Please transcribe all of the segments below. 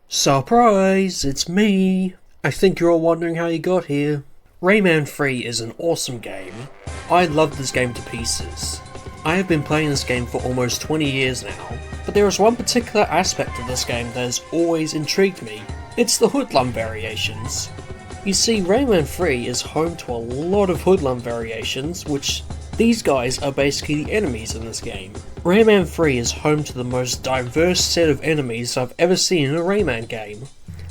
Surprise! It's me! I think you're all wondering how you got here. Rayman 3 is an awesome game. I love this game to pieces. I have been playing this game for almost 20 years now, but there is one particular aspect of this game that has always intrigued me. It's the Hoodlum variations. You see, Rayman 3 is home to a lot of Hoodlum variations, which these guys are basically the enemies in this game. Rayman 3 is home to the most diverse set of enemies I've ever seen in a Rayman game.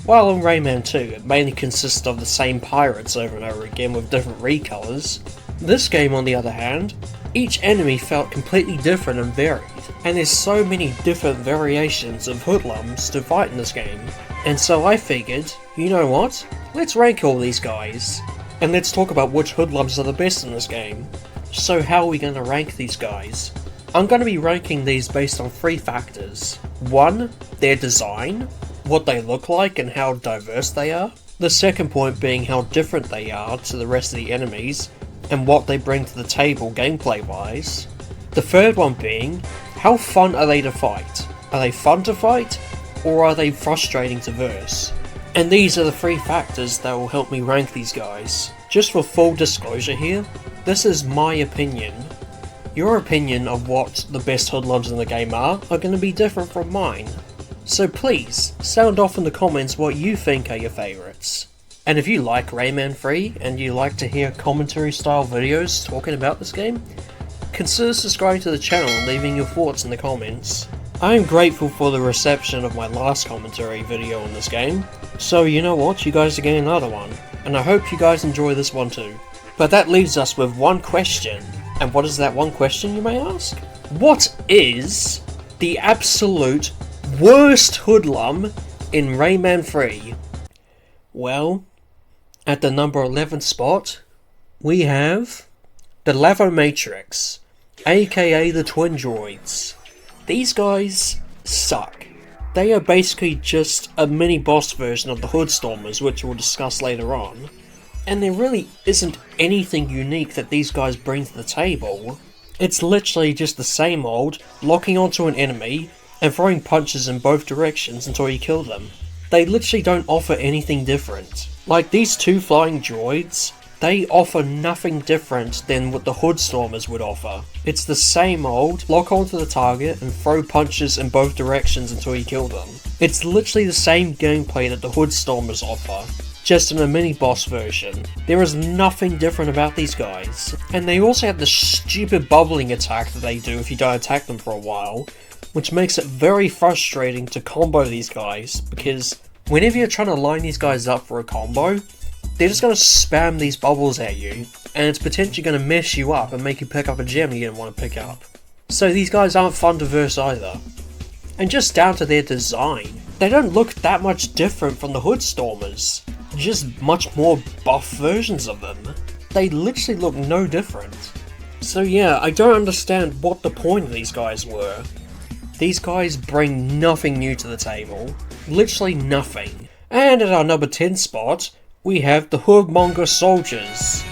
While in Rayman 2 it mainly consists of the same pirates over and over again with different recolours, this game on the other hand, each enemy felt completely different and varied, and there's so many different variations of Hoodlums to fight in this game. And so I figured, you know what, let's rank all these guys, and let's talk about which Hoodlums are the best in this game. So how are we going to rank these guys? I'm going to be ranking these based on 3 factors. 1, their design, what they look like and how diverse they are. The second point being how different they are to the rest of the enemies, and what they bring to the table gameplay wise. The third one being, how fun are they to fight? Are they fun to fight, or are they frustrating to verse? And these are the 3 factors that will help me rank these guys. Just for full disclosure here, this is my opinion. Your opinion of what the best Hoodlums in the game are going to be different from mine. So please, sound off in the comments what you think are your favourites. And if you like Rayman 3 and you like to hear commentary style videos talking about this game, consider subscribing to the channel and leaving your thoughts in the comments. I am grateful for the reception of my last commentary video on this game, so you know what, you guys are getting another one, and I hope you guys enjoy this one too. But that leaves us with one question, and what is that one question, you may ask? What is the absolute worst Hoodlum in Rayman 3? Well, at the number 11 spot, we have the Lava Matrix, aka the Twin Droids. These guys suck. They are basically just a mini boss version of the Hoodstormers, which we'll discuss later on. And there really isn't anything unique that these guys bring to the table. It's literally just the same old, locking onto an enemy and throwing punches in both directions until you kill them. They literally don't offer anything different. Like these 2 flying droids, they offer nothing different than what the Hoodstormers would offer. It's the same old, lock onto the target and throw punches in both directions until you kill them. It's literally the same gameplay that the Hoodstormers offer, just in a mini boss version. There is nothing different about these guys. And they also have the stupid bubbling attack that they do if you don't attack them for a while, which makes it very frustrating to combo these guys, because whenever you're trying to line these guys up for a combo, they're just going to spam these bubbles at you, and it's potentially going to mess you up and make you pick up a gem you didn't want to pick up. So these guys aren't fun to verse either. And just down to their design, they don't look that much different from the Hoodstormers, just much more buff versions of them. They literally look no different. So yeah, I don't understand what the point of these guys were. These guys bring nothing new to the table, literally nothing. And at our number 10 spot, we have the Hoodmonger Soldiers,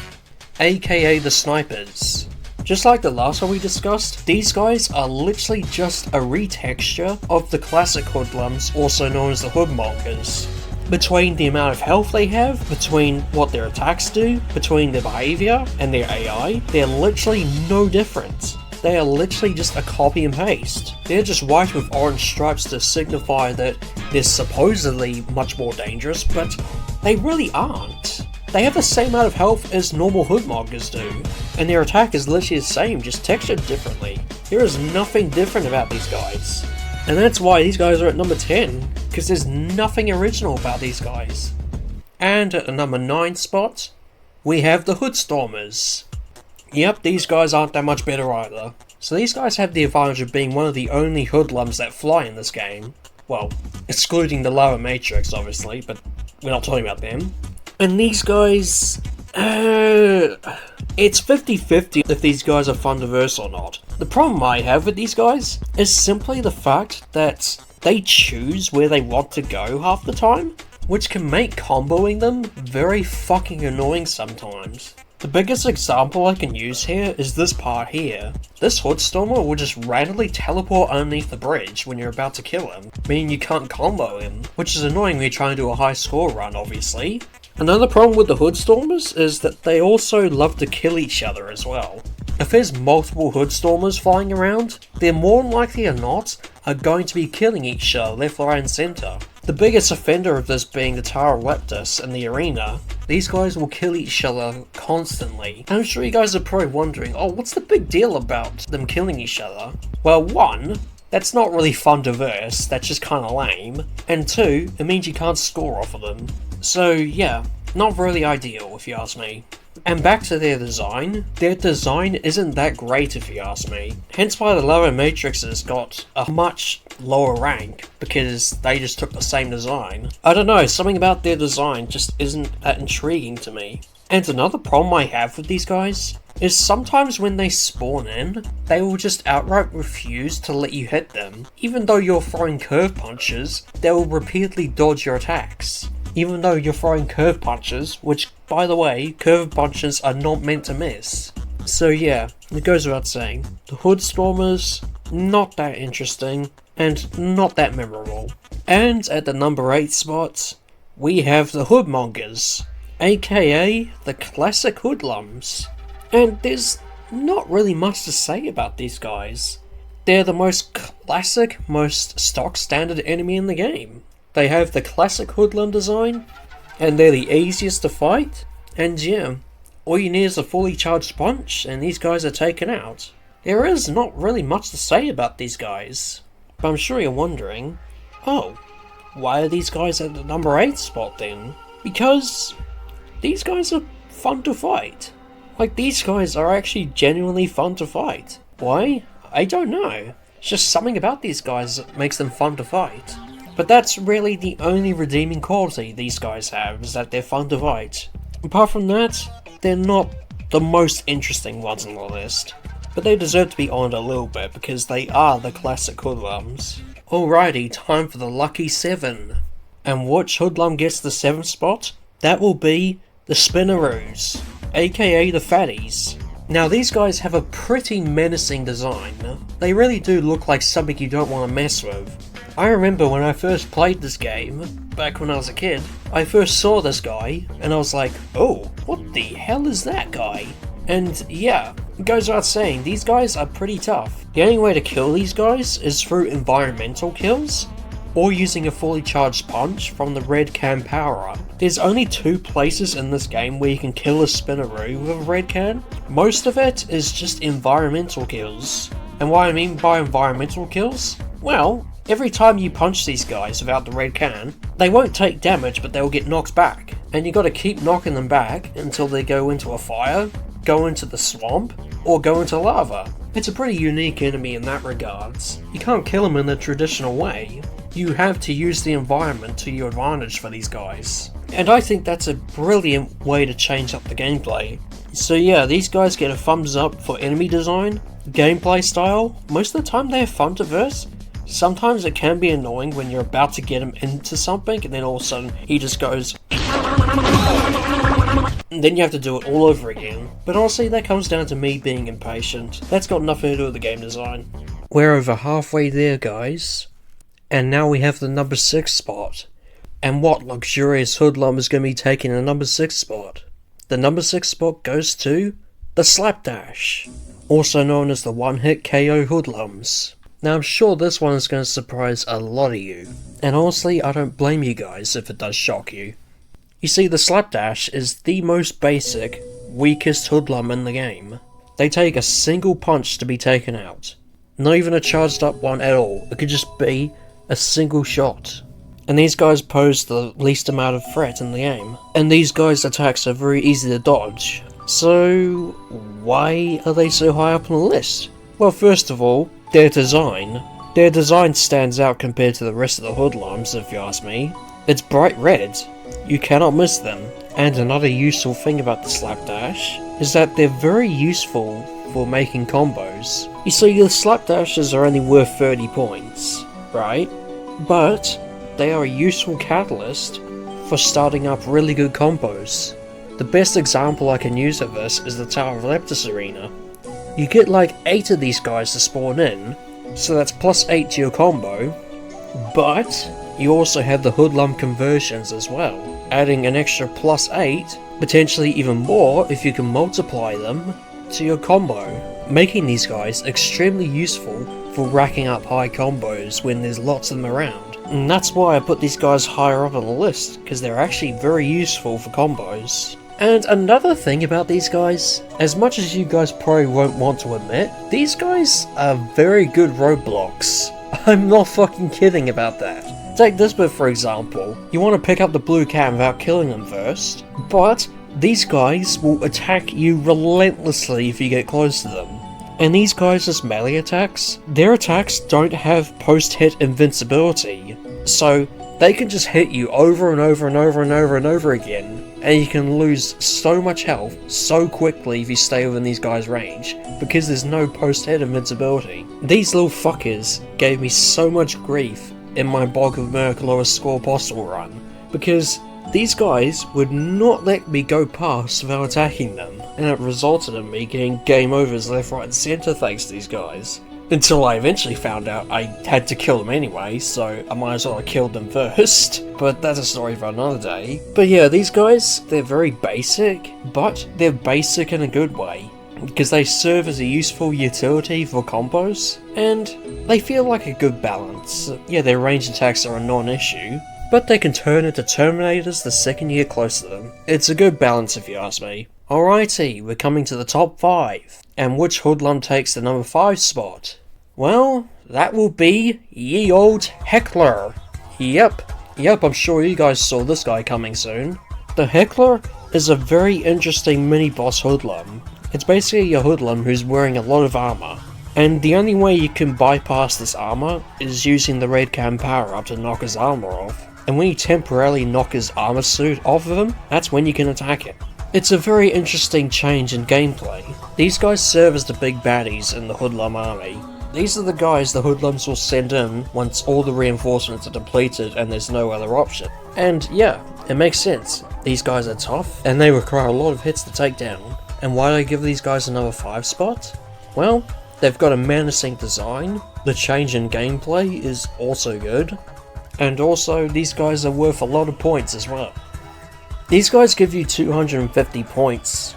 aka the Snipers. Just like the last one we discussed, these guys are literally just a retexture of the classic Hoodlums, also known as the Hoodmongers. Between the amount of health they have, between what their attacks do, between their behaviour and their AI, they're literally no different. They are literally just a copy and paste. They're just white with orange stripes to signify that they're supposedly much more dangerous, but they really aren't. They have the same amount of health as normal Hoodmongers do, and their attack is literally the same, just textured differently. There is nothing different about these guys. And that's why these guys are at number 10, because there's nothing original about these guys. And at the number 9 spot, we have the Hoodstormers. Yep, these guys aren't that much better either. So these guys have the advantage of being one of the only Hoodlums that fly in this game. Well, excluding the Lava Matrix obviously, but we're not talking about them. And these guys, it's 50-50 if these guys are fun to verse or not. The problem I have with these guys is simply the fact that they choose where they want to go half the time, which can make comboing them very fucking annoying sometimes. The biggest example I can use here is this part here. This Hoodstormer will just randomly teleport underneath the bridge when you're about to kill him, meaning you can't combo him, which is annoying when you're trying to do a high score run, obviously. Another problem with the Hoodstormers is that they also love to kill each other as well. If there's multiple Hoodstormers flying around, they're more than likely than not are going to be killing each other left, right and centre. The biggest offender of this being the Pteroleptus in the arena. These guys will kill each other constantly. And I'm sure you guys are probably wondering, oh, what's the big deal about them killing each other? Well, one, that's not really fun to verse, that's just kinda lame. And two, it means you can't score off of them. So yeah, not really ideal if you ask me. And back to their design isn't that great if you ask me. Hence why the lower matrices got a much lower rank, because they just took the same design. I don't know, something about their design just isn't that intriguing to me. And another problem I have with these guys is sometimes when they spawn in, they will just outright refuse to let you hit them. Even though you're throwing curve punches, they will repeatedly dodge your attacks. Even though you're throwing curve punches, which, by the way, curve punches are not meant to miss. So yeah, it goes without saying, the Hoodstormers, not that interesting, and not that memorable. And at the number 8 spot, we have the Hoodmongers, aka the classic Hoodlums. And there's not really much to say about these guys. They're the most classic, most stock standard enemy in the game. They have the classic Hoodlum design, and they're the easiest to fight, and yeah, all you need is a fully charged punch, and these guys are taken out. There is not really much to say about these guys, but I'm sure you're wondering, oh, why are these guys at the number 8 spot then? Because these guys are fun to fight. Like, these guys are actually genuinely fun to fight. Why? I don't know. It's just something about these guys that makes them fun to fight. But that's really the only redeeming quality these guys have, is that they're fun to fight. Apart from that, they're not the most interesting ones on the list. But they deserve to be honoured a little bit, because they are the classic Hoodlums. Alrighty, time for the lucky 7. And which Hoodlum gets the 7th spot? That will be the Spinnaroos, aka the Fatties. Now these guys have a pretty menacing design. They really do look like something you don't want to mess with. I remember when I first played this game, back when I was a kid, I first saw this guy, and I was like, oh, what the hell is that guy? And yeah, it goes without saying, these guys are pretty tough. The only way to kill these guys is through environmental kills, or using a fully charged punch from the red can power-up. There's only 2 places in this game where you can kill a Spinnaroo with a red can. Most of it is just environmental kills. And what I mean by environmental kills? Well, every time you punch these guys without the red can, they won't take damage, but they'll get knocked back. And you gotta keep knocking them back until they go into a fire, go into the swamp, or go into lava. It's a pretty unique enemy in that regards. You can't kill them in the traditional way. You have to use the environment to your advantage for these guys. And I think that's a brilliant way to change up the gameplay. So yeah, these guys get a thumbs up for enemy design, gameplay style. Most of the time they're fun to verse. Sometimes it can be annoying when you're about to get him into something and then all of a sudden he just goes and then you have to do it all over again. But honestly, that comes down to me being impatient. That's got nothing to do with the game design. We're over halfway there, guys. And now we have the number 6 spot. And what luxurious Hoodlum is going to be taking the number 6 spot? The number 6 spot goes to the Slapdash, also known as the one-hit KO Hoodlums. Now I'm sure this one is going to surprise a lot of you, and honestly I don't blame you guys if it does shock you. You see, the Slapdash is the most basic, weakest Hoodlum in the game. They take a single punch to be taken out. Not even a charged up one at all, it could just be a single shot. And these guys pose the least amount of threat in the game. And these guys' attacks are very easy to dodge. So why are they so high up on the list? Well, first of all, their design. Their design stands out compared to the rest of the Hoodlums, if you ask me. It's bright red. You cannot miss them. And another useful thing about the Slapdash is that they're very useful for making combos. You see, the Slapdashes are only worth 30 points, right? But they are a useful catalyst for starting up really good combos. The best example I can use of this is the Tower of Leptis arena. You get like 8 of these guys to spawn in, so that's plus 8 to your combo, but you also have the Hoodlum conversions as well, adding an extra plus 8, potentially even more if you can multiply them, to your combo, making these guys extremely useful for racking up high combos when there's lots of them around. And that's why I put these guys higher up on the list, because they're actually very useful for combos. And another thing about these guys, as much as you guys probably won't want to admit, these guys are very good roadblocks. I'm not fucking kidding about that. Take this bit for example. You want to pick up the blue cat without killing them first, but these guys will attack you relentlessly if you get close to them. And these guys' melee attacks, their attacks don't have post-hit invincibility, so they can just hit you over and over and over and over and over again, and you can lose so much health so quickly if you stay within these guys' range, because there's no post-hit invincibility. These little fuckers gave me so much grief in my Bog of Miracle lowest score possible run, because these guys would not let me go past without attacking them, and it resulted in me getting game overs left, right and centre thanks to these guys. Until I eventually found out I had to kill them anyway, so I might as well have killed them first. But that's a story for another day. But yeah, these guys, they're very basic, but they're basic in a good way, because they serve as a useful utility for combos, and they feel like a good balance. Yeah, their range attacks are a non-issue, but they can turn into Terminators the second you get close to them. It's a good balance if you ask me. Alrighty, we're coming to the top 5. And which Hoodlum takes the number 5 spot? Well, that will be ye old Heckler. Yep, I'm sure you guys saw this guy coming soon. The Heckler is a very interesting mini-boss Hoodlum. It's basically a Hoodlum who's wearing a lot of armor, and the only way you can bypass this armor is using the red cam power-up to knock his armor off. And when you temporarily knock his armor suit off of him, that's when you can attack him. It's a very interesting change in gameplay. These guys serve as the big baddies in the Hoodlum army. These are the guys the Hoodlums will send in once all the reinforcements are depleted and there's no other option. And yeah, it makes sense. These guys are tough, and they require a lot of hits to take down. And why do I give these guys another 5 spot? Well, they've got a menacing design, the change in gameplay is also good, and also these guys are worth a lot of points as well. These guys give you 250 points,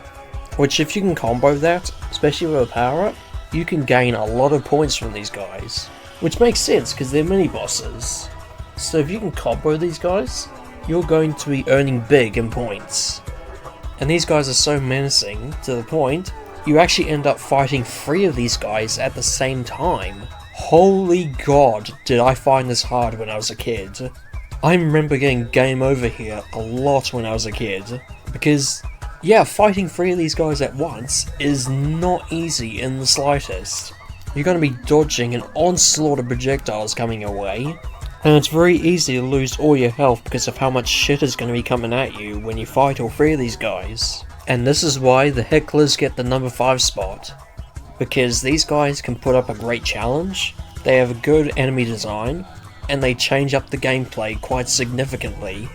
which if you can combo that, especially with a power-up, you can gain a lot of points from these guys, which makes sense because they're mini-bosses. So if you can combo these guys, you're going to be earning big in points. And these guys are so menacing to the point, you actually end up fighting 3 of these guys at the same time. Holy god, did I find this hard when I was a kid. I remember getting game over here a lot when I was a kid, because yeah, fighting 3 of these guys at once is not easy in the slightest. You're going to be dodging an onslaught of projectiles coming your way, and it's very easy to lose all your health because of how much shit is going to be coming at you when you fight all 3 of these guys. And this is why the Hecklers get the number 5 spot, because these guys can put up a great challenge, they have a good enemy design, and they change up the gameplay quite significantly.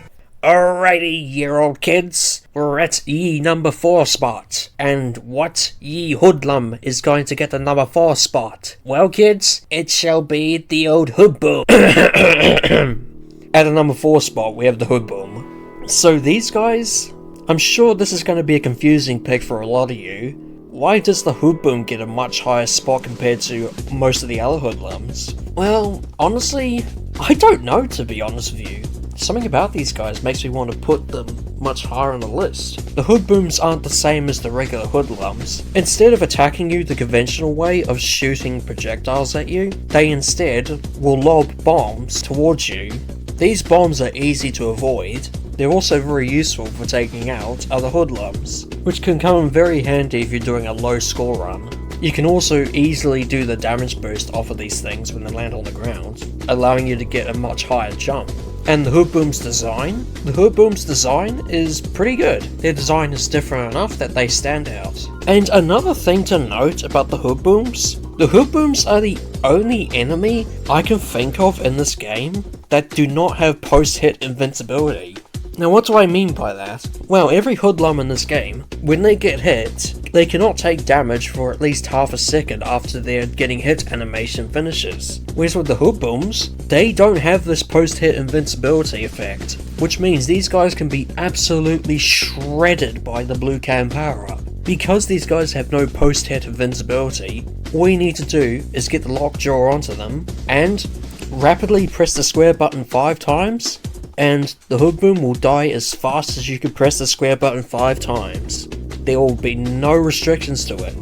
Alrighty, year old kids, we're at ye number 4 spot. And what ye Hoodlum is going to get the number 4 spot? Well kids, it shall be the old Hoodboom. At a number 4 spot we have the Hoodboom. So these guys, I'm sure this is going to be a confusing pick for a lot of you. Why does the Hoodboom get a much higher spot compared to most of the other Hoodlums? Well, honestly, I don't know, to be honest with you. Something about these guys makes me want to put them much higher on the list. The Hoodbooms aren't the same as the regular Hoodlums. Instead of attacking you the conventional way of shooting projectiles at you, they instead will lob bombs towards you. These bombs are easy to avoid. They're also very useful for taking out other Hoodlums, which can come in very handy if you're doing a low score run. You can also easily do the damage boost off of these things when they land on the ground, allowing you to get a much higher jump. And the Hoodboom's design? The Hoodboom's design is pretty good. Their design is different enough that they stand out. And another thing to note about the Hoodbooms are the only enemy I can think of in this game that do not have post-hit invincibility. Now what do I mean by that? Well, every hoodlum in this game, when they get hit, they cannot take damage for at least half a second after their getting hit animation finishes. Whereas with the hoodlums, they don't have this post-hit invincibility effect, which means these guys can be absolutely shredded by the blue can power-up. Because these guys have no post-hit invincibility, all you need to do is get the lockjaw onto them, and rapidly press the square button 5 times, and the hoodlum will die as fast as you can press the square button 5 times. There will be no restrictions to it.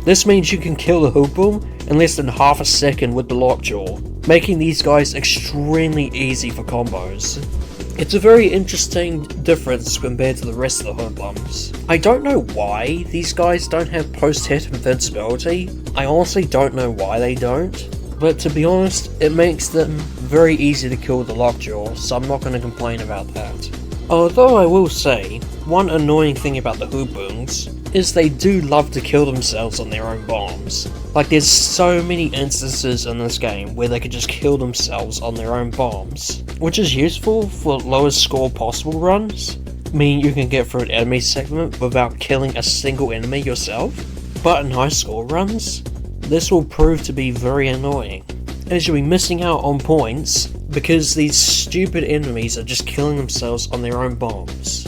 This means you can kill the hoodlum in less than half a second with the lockjaw, making these guys extremely easy for combos. It's a very interesting difference compared to the rest of the hoodlums. I don't know why these guys don't have post-hit invincibility. I honestly don't know why they don't. But to be honest, it makes them very easy to kill with the lockjaw, so I'm not going to complain about that. Although I will say, one annoying thing about the hoodlums is they do love to kill themselves on their own bombs. Like, there's so many instances in this game where they could just kill themselves on their own bombs, which is useful for lowest score possible runs, meaning you can get through an enemy segment without killing a single enemy yourself. But in high score runs, this will prove to be very annoying, as you'll be missing out on points because these stupid enemies are just killing themselves on their own bombs.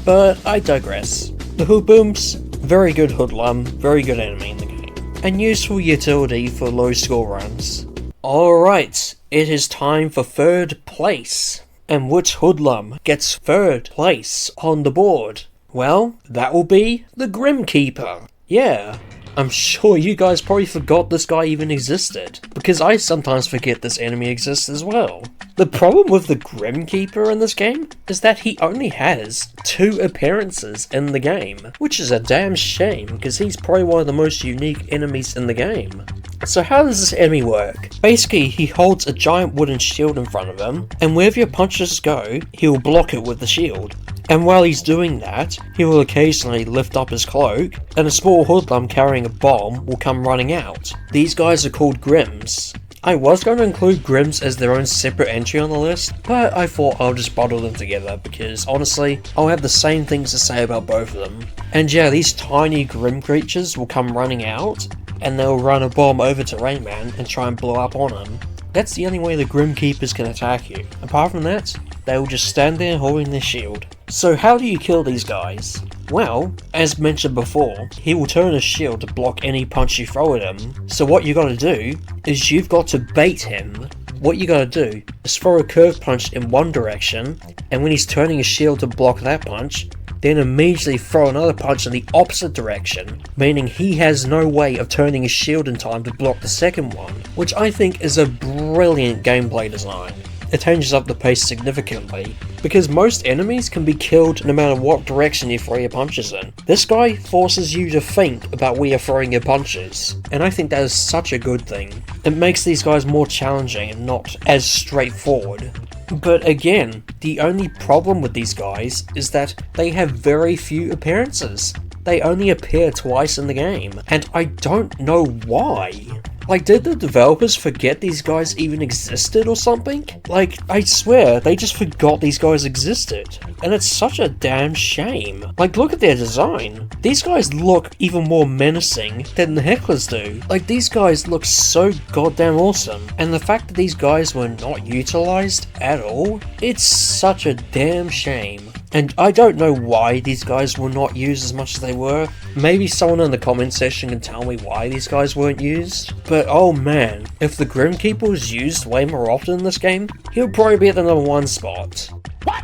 But I digress. The hoodlums, very good hoodlum, very good enemy in the game, and useful utility for low score runs. Alright, it is time for third place. And which hoodlum gets third place on the board? Well, that will be the Grimkeeper. Yeah. I'm sure you guys probably forgot this guy even existed, because I sometimes forget this enemy exists as well. The problem with the Grimkeeper in this game is that he only has 2 appearances in the game, which is a damn shame because he's probably one of the most unique enemies in the game. So how does this enemy work? Basically, he holds a giant wooden shield in front of him, and wherever your punches go, he will block it with the shield. And while he's doing that, he will occasionally lift up his cloak, and a small hoodlum carrying a bomb will come running out. These guys are called Grims. I was going to include Grims as their own separate entry on the list, but I thought I'll just bundle them together because honestly, I'll have the same things to say about both of them. And yeah, these tiny Grim creatures will come running out, and they'll run a bomb over to Rayman and try and blow up on him. That's the only way the Grimkeepers can attack you. Apart from that, they will just stand there holding their shield. So how do you kill these guys? Well, as mentioned before, he will turn his shield to block any punch you throw at him. So what you gotta do is you've got to bait him. What you gotta do is throw a curved punch in one direction, and when he's turning his shield to block that punch, then immediately throw another punch in the opposite direction, meaning he has no way of turning his shield in time to block the second one, which I think is a brilliant gameplay design. It changes up the pace significantly, because most enemies can be killed no matter what direction you throw your punches in. This guy forces you to think about where you're throwing your punches, and I think that is such a good thing. It makes these guys more challenging and not as straightforward. But again, the only problem with these guys is that they have very few appearances. They only appear twice in the game, and I don't know why. Like, did the developers forget these guys even existed or something? Like, I swear, they just forgot these guys existed. And it's such a damn shame. Like, look at their design. These guys look even more menacing than the hecklers do. Like, these guys look so goddamn awesome. And the fact that these guys were not utilized at all, it's such a damn shame. And I don't know why these guys were not used as much as they were. Maybe someone in the comment section can tell me why these guys weren't used. But oh man, if the Grimkeeper was used way more often in this game, he would probably be at the #1 spot. What?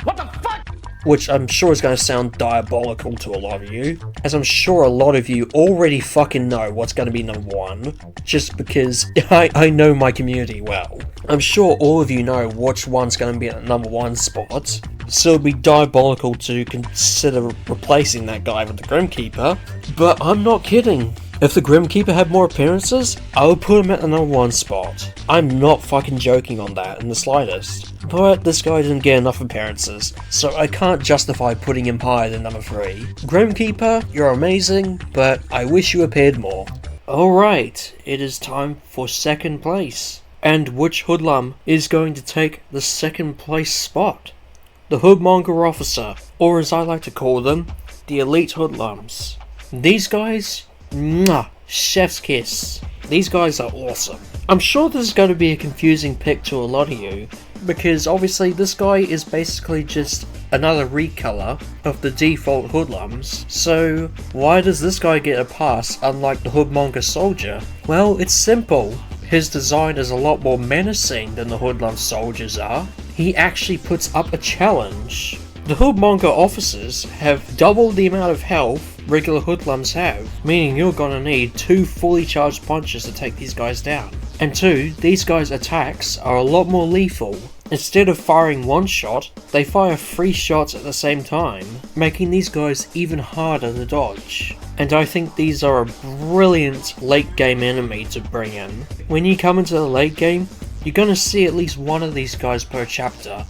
What the fuck? Which I'm sure is going to sound diabolical to a lot of you, as I'm sure a lot of you already fucking know what's going to be #1, just because I know my community well. I'm sure all of you know which one's going to be at the #1 spot, so it'd be diabolical to consider replacing that guy with the Grimkeeper, but I'm not kidding. If the Grimkeeper had more appearances, I would put him at the #1 spot. I'm not fucking joking on that in the slightest. But this guy didn't get enough appearances, so I can't justify putting him higher than #3. Grimkeeper, you're amazing, but I wish you appeared more. Alright, it is time for second place. And which hoodlum is going to take the second place spot? The Hoodmonger Officer, or as I like to call them, the Elite Hoodlums. These guys, mwah, chef's kiss. These guys are awesome. I'm sure this is going to be a confusing pick to a lot of you, because obviously this guy is basically just another recolor of the default Hoodlums, so why does this guy get a pass unlike the Hoodmonger Soldier? Well, it's simple. His design is a lot more menacing than the Hoodlum Soldiers are. He actually puts up a challenge. The Hoodmonger Officers have double the amount of health regular Hoodlums have, meaning you're gonna need 2 fully charged punches to take these guys down. And 2, these guys' attacks are a lot more lethal. Instead of firing 1 shot, they fire 3 shots at the same time, making these guys even harder to dodge. And I think these are a brilliant late game enemy to bring in. When you come into the late game, you're gonna see at least one of these guys per chapter,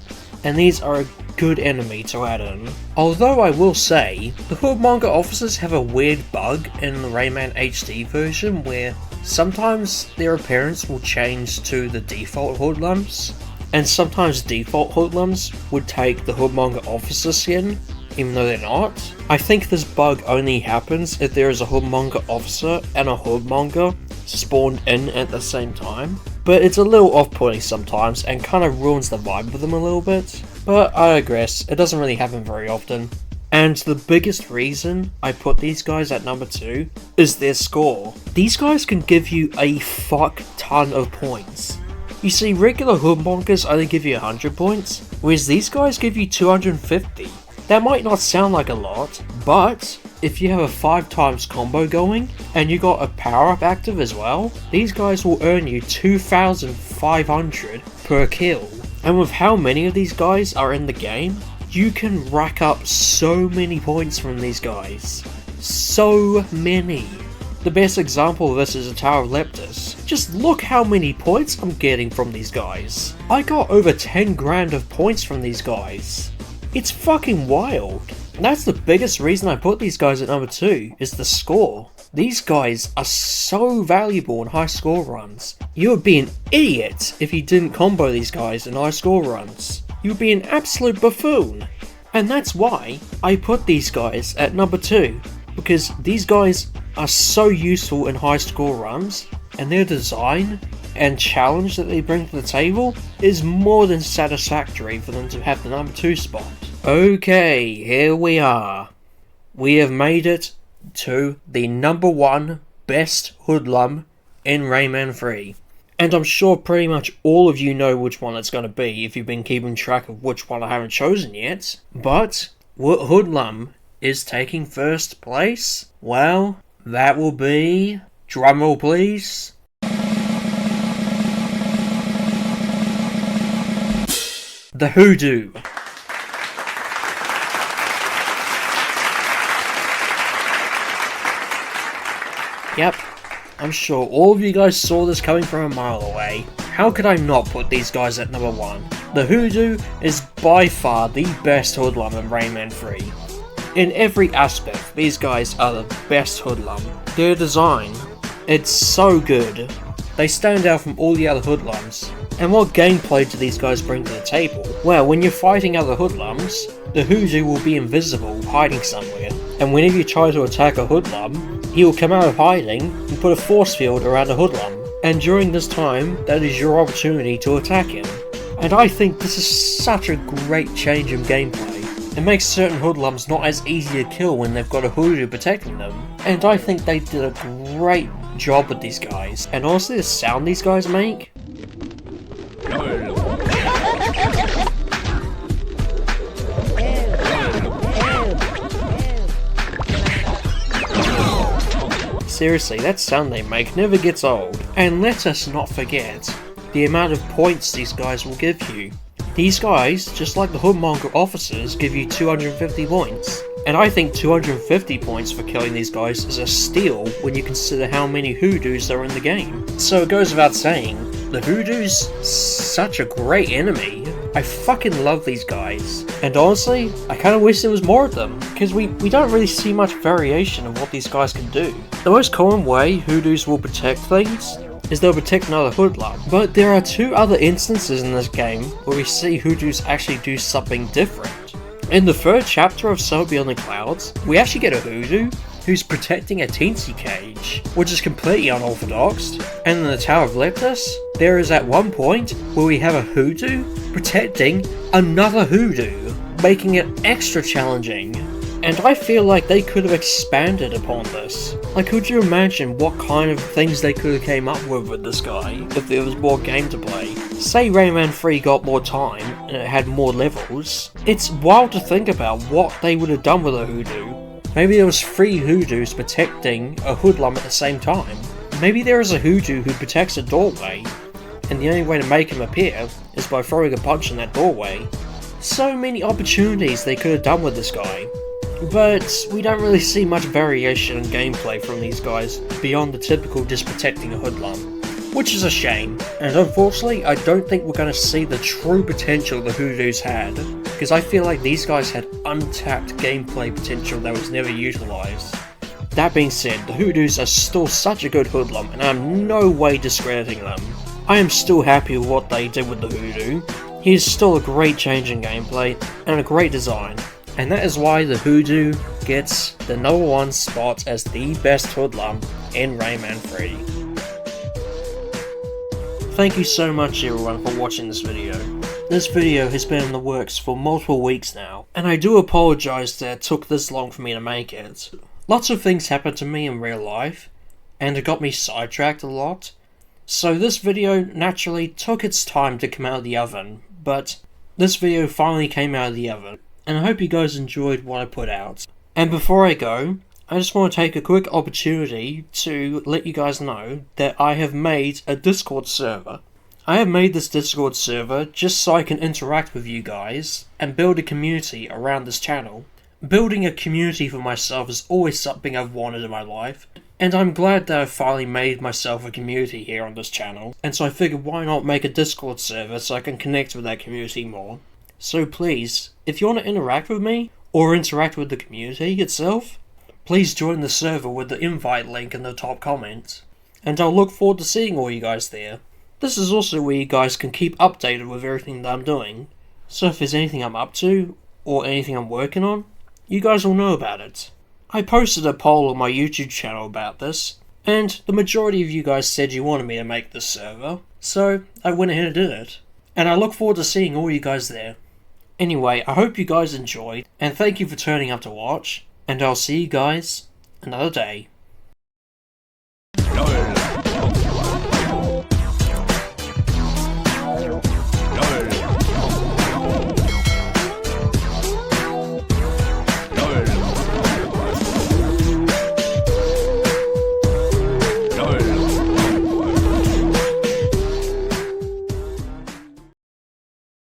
and these are a good enemy to add in. Although I will say, the Hoodmonger Officers have a weird bug in the Rayman HD version where sometimes their appearance will change to the default Hoodlums, and sometimes default Hoodlums would take the Hoodmonger Officer skin, even though they're not. I think this bug only happens if there is a Hoodmonger Officer and a Hoodmonger spawned in at the same time, but it's a little off-putting sometimes and kind of ruins the vibe of them a little bit, but I digress, it doesn't really happen very often. And the biggest reason I put these guys at number 2 is their score. These guys can give you a fuck ton of points. You see, regular Hoodmongers only give you 100 points, whereas these guys give you 250. That might not sound like a lot, but if you have a 5 times combo going, and you got a power-up active as well, these guys will earn you 2,500 per kill. And with how many of these guys are in the game, you can rack up so many points from these guys. So many. The best example of this is a Tower of Leptis. Just look how many points I'm getting from these guys. I got over 10 grand of points from these guys. It's fucking wild. And that's the biggest reason I put these guys at number 2, is the score. These guys are so valuable in high score runs. You would be an idiot if you didn't combo these guys in high score runs. You would be an absolute buffoon. And that's why I put these guys at number 2, because these guys are so useful in high score runs, and their design and challenge that they bring to the table is more than satisfactory for them to have the number 2 spot. Okay, here we are. We have made it to the number 1 best Hoodlum in Rayman 3. And I'm sure pretty much all of you know which one it's going to be if you've been keeping track of which one I haven't chosen yet. But what Hoodlum is taking first place? Well, that will be... drumroll please. The Hoodoo. Yep, I'm sure all of you guys saw this coming from a mile away. How could I not put these guys at number 1? The Hoodoo is by far the best Hoodlum in Rayman 3. In every aspect, these guys are the best Hoodlum. Their design, it's so good. They stand out from all the other Hoodlums. And what gameplay do these guys bring to the table? Well, when you're fighting other Hoodlums, the Hoodoo will be invisible, hiding somewhere. And whenever you try to attack a Hoodlum, he will come out of hiding and put a force field around a Hoodlum. And during this time, that is your opportunity to attack him. And I think this is such a great change in gameplay. It makes certain Hoodlums not as easy to kill when they've got a Hoodoo protecting them. And I think they did a great job with these guys. And honestly, the sound these guys make... seriously, that sound they make never gets old. And let us not forget the amount of points these guys will give you. These guys, just like the Hoodmonger Officers, give you 250 points. And I think 250 points for killing these guys is a steal when you consider how many Hoodoos there are in the game. So it goes without saying, the Hoodoo's such a great enemy. I fucking love these guys. And honestly, I kinda wish there was more of them, because we don't really see much variation of what these guys can do. The most common way Hoodoos will protect things is they'll protect another Hoodlum. But there are 2 other instances in this game where we see Hoodoos actually do something different. In the 3rd chapter of Sail Beyond the Clouds, we actually get a Hoodoo who's protecting a teensy cage, which is completely unorthodox. And in the Tower of Leptus, there is at one point where we have a Hoodoo protecting another Hoodoo, making it extra challenging. And I feel like they could have expanded upon this. Like, could you imagine what kind of things they could have came up with this guy if there was more game to play? Say Rayman 3 got more time and it had more levels. It's wild to think about what they would have done with a Hoodoo. Maybe there was 3 Hoodoos protecting a Hoodlum at the same time. Maybe there is a Hoodoo who protects a doorway, and the only way to make him appear is by throwing a punch in that doorway. So many opportunities they could have done with this guy. But we don't really see much variation in gameplay from these guys beyond the typical just protecting a Hoodlum, which is a shame. And unfortunately, I don't think we're going to see the true potential the Hoodoos had, because I feel like these guys had untapped gameplay potential that was never utilised. That being said, the Hoodoos are still such a good Hoodlum, and I'm no way discrediting them. I am still happy with what they did with the Hoodoo. He is still a great change in gameplay, and a great design. And that is why the Hoodoo gets the #1 spot as the best Hoodlum in Rayman 3. Thank you so much everyone for watching this video. This video has been in the works for multiple weeks now, and I do apologise that it took this long for me to make it. Lots of things happened to me in real life, and it got me sidetracked a lot, so this video naturally took its time to come out of the oven, but this video finally came out of the oven, and I hope you guys enjoyed what I put out. And before I go, I just want to take a quick opportunity to let you guys know that I have made a Discord server. I have made this Discord server just so I can interact with you guys and build a community around this channel. Building a community for myself is always something I've wanted in my life, and I'm glad that I've finally made myself a community here on this channel, and so I figured why not make a Discord server so I can connect with that community more. So please, if you want to interact with me, or interact with the community itself, please join the server with the invite link in the top comment, and I'll look forward to seeing all you guys there. This is also where you guys can keep updated with everything that I'm doing, so if there's anything I'm up to, or anything I'm working on, you guys will know about it. I posted a poll on my YouTube channel about this, and the majority of you guys said you wanted me to make this server, so I went ahead and did it. And I look forward to seeing all you guys there. Anyway, I hope you guys enjoyed, and thank you for turning up to watch, and I'll see you guys another day.